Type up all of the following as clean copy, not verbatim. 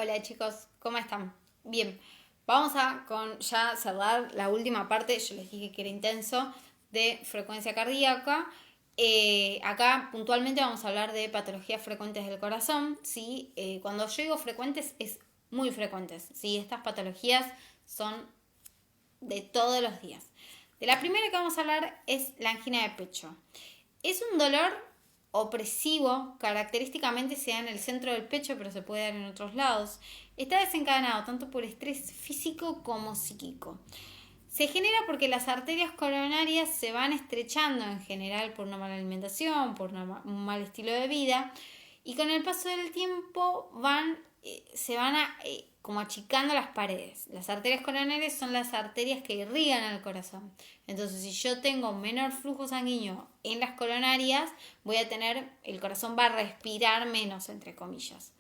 Hola chicos, ¿cómo están? Bien, vamos a con ya cerrar la última parte, yo les dije que era intenso, de frecuencia cardíaca. Acá puntualmente vamos a hablar de patologías frecuentes del corazón, ¿sí? Cuando yo digo frecuentes es muy frecuentes, ¿sí? Estas patologías son de todos los días. De la primera que vamos a hablar es la angina de pecho. Es un dolor opresivo, característicamente se da en el centro del pecho, pero se puede dar en otros lados. Está desencadenado tanto por estrés físico como psíquico. Se genera porque las arterias coronarias se van estrechando en general por una mala alimentación, por un mal estilo de vida, y con el paso del tiempo se van como achicando las paredes. Las arterias coronarias son las arterias que irrigan al corazón. Entonces, si yo tengo menor flujo sanguíneo en las coronarias, el corazón va a respirar menos, entre comillas.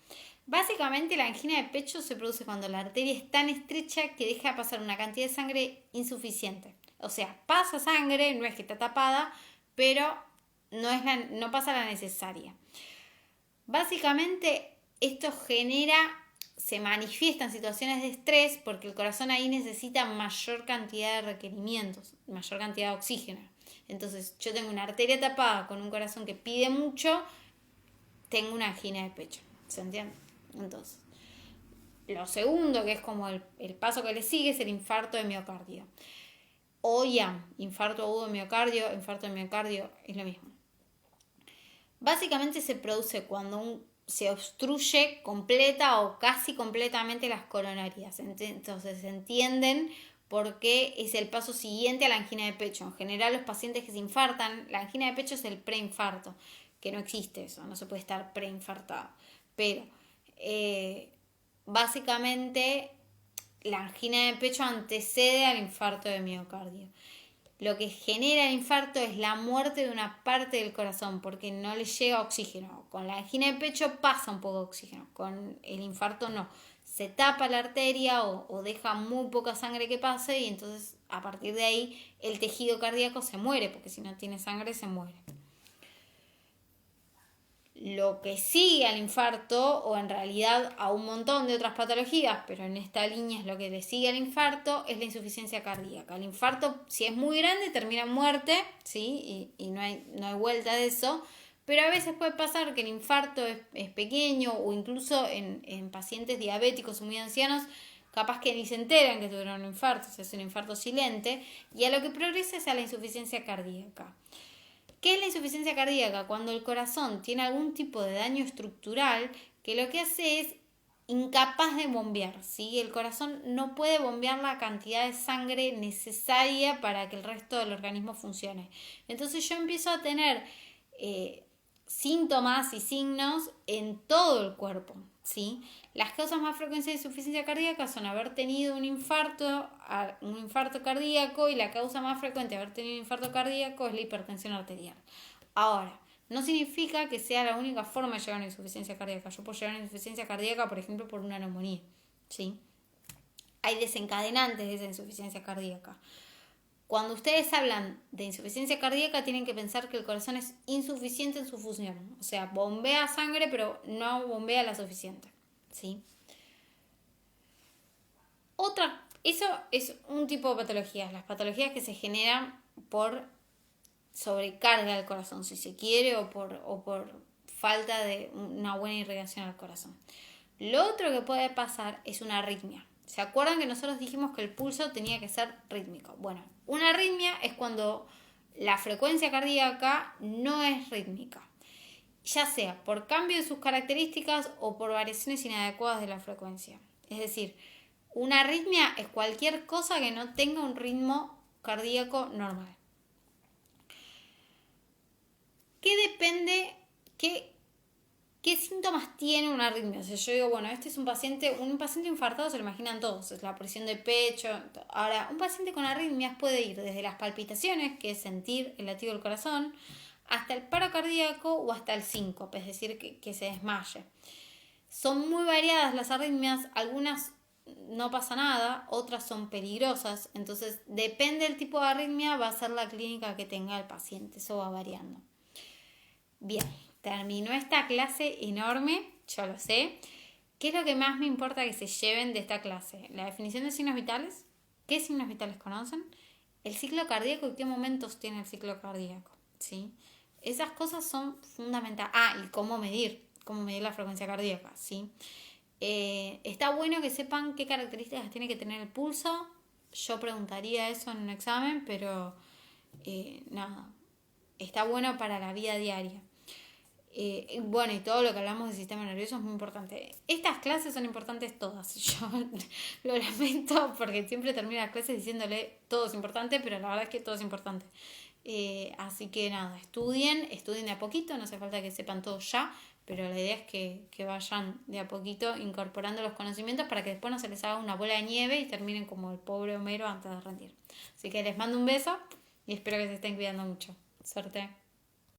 Básicamente la angina de pecho se produce cuando la arteria es tan estrecha que deja pasar una cantidad de sangre insuficiente. O sea, pasa sangre, no es que está tapada, pero no pasa la necesaria. Básicamente esto se manifiesta en situaciones de estrés porque el corazón ahí necesita mayor cantidad de requerimientos, mayor cantidad de oxígeno. Entonces yo tengo una arteria tapada con un corazón que pide mucho, tengo una angina de pecho. ¿Se entiende? Entonces, lo segundo, que es como el paso que le sigue, es el infarto de miocardio. O IAM, infarto agudo de miocardio, infarto de miocardio, es lo mismo. Básicamente se produce cuando se obstruye completa o casi completamente las coronarias. Entonces se entienden por qué es el paso siguiente a la angina de pecho. En general los pacientes que se infartan, la angina de pecho es el preinfarto, que no existe eso, no se puede estar preinfartado. Pero básicamente la angina de pecho antecede al infarto de miocardio. Lo que genera el infarto es la muerte de una parte del corazón porque no le llega oxígeno. Con la angina de pecho pasa un poco de oxígeno, con el infarto no. Se tapa la arteria o deja muy poca sangre que pase y entonces a partir de ahí el tejido cardíaco se muere porque si no tiene sangre se muere. Lo que sigue al infarto, o en realidad a un montón de otras patologías, pero en esta línea es lo que le sigue al infarto, es la insuficiencia cardíaca. El infarto, si es muy grande, termina en muerte, ¿sí? Y no hay vuelta de eso, pero a veces puede pasar que el infarto es pequeño, o incluso en pacientes diabéticos o muy ancianos, capaz que ni se enteran que tuvieron un infarto, o sea, es un infarto silente, y a lo que progresa es a la insuficiencia cardíaca. ¿Qué es la insuficiencia cardíaca? Cuando el corazón tiene algún tipo de daño estructural que lo que hace es incapaz de bombear, ¿sí? El corazón no puede bombear la cantidad de sangre necesaria para que el resto del organismo funcione. Entonces yo empiezo a tener síntomas y signos en todo el cuerpo, ¿sí? Las causas más frecuentes de insuficiencia cardíaca son haber tenido un infarto cardíaco, y la causa más frecuente de haber tenido un infarto cardíaco es la hipertensión arterial. Ahora, no significa que sea la única forma de llegar a una insuficiencia cardíaca. Yo puedo llegar a una insuficiencia cardíaca, por ejemplo, por una neumonía, ¿sí? Hay desencadenantes de esa insuficiencia cardíaca. Cuando ustedes hablan de insuficiencia cardíaca, tienen que pensar que el corazón es insuficiente en su función. O sea, bombea sangre, pero no bombea la suficiente, ¿sí? Eso es un tipo de patologías. Las patologías que se generan por sobrecarga del corazón, si se quiere, o por falta de una buena irrigación al corazón. Lo otro que puede pasar es una arritmia. ¿Se acuerdan que nosotros dijimos que el pulso tenía que ser rítmico? Bueno, una arritmia es cuando la frecuencia cardíaca no es rítmica, ya sea por cambio de sus características o por variaciones inadecuadas de la frecuencia. Es decir, una arritmia es cualquier cosa que no tenga un ritmo cardíaco normal. ¿Qué depende? ¿Qué síntomas tiene una arritmia? O sea, yo digo, bueno, este es un paciente infartado, se lo imaginan todos, es la presión de pecho. Ahora, un paciente con arritmias puede ir desde las palpitaciones, que es sentir el latido del corazón, hasta el paro cardíaco o hasta el síncope, es decir, que se desmaye. Son muy variadas las arritmias, algunas no pasa nada, otras son peligrosas, entonces depende del tipo de arritmia, va a ser la clínica que tenga el paciente, eso va variando. Bien, terminó esta clase enorme, yo lo sé. ¿Qué es lo que más me importa que se lleven de esta clase? La definición de signos vitales, qué signos vitales conocen, el ciclo cardíaco y qué momentos tiene el ciclo cardíaco, ¿sí? Esas cosas son fundamentales. Y cómo medir la frecuencia cardíaca, ¿sí? Está bueno que sepan qué características tiene que tener el pulso. Yo preguntaría eso en un examen, pero nada, está bueno para la vida diaria. Bueno, y todo lo que hablamos del sistema nervioso es muy importante. Estas clases son importantes todas. Yo lo lamento porque siempre termino las clases diciéndole todo es importante, pero la verdad es que todo es importante. Así que nada, estudien de a poquito, no hace falta que sepan todo ya, pero la idea es que vayan de a poquito incorporando los conocimientos para que después no se les haga una bola de nieve y terminen como el pobre Homero antes de rendir. Así que les mando un beso y espero que se estén cuidando mucho. Suerte.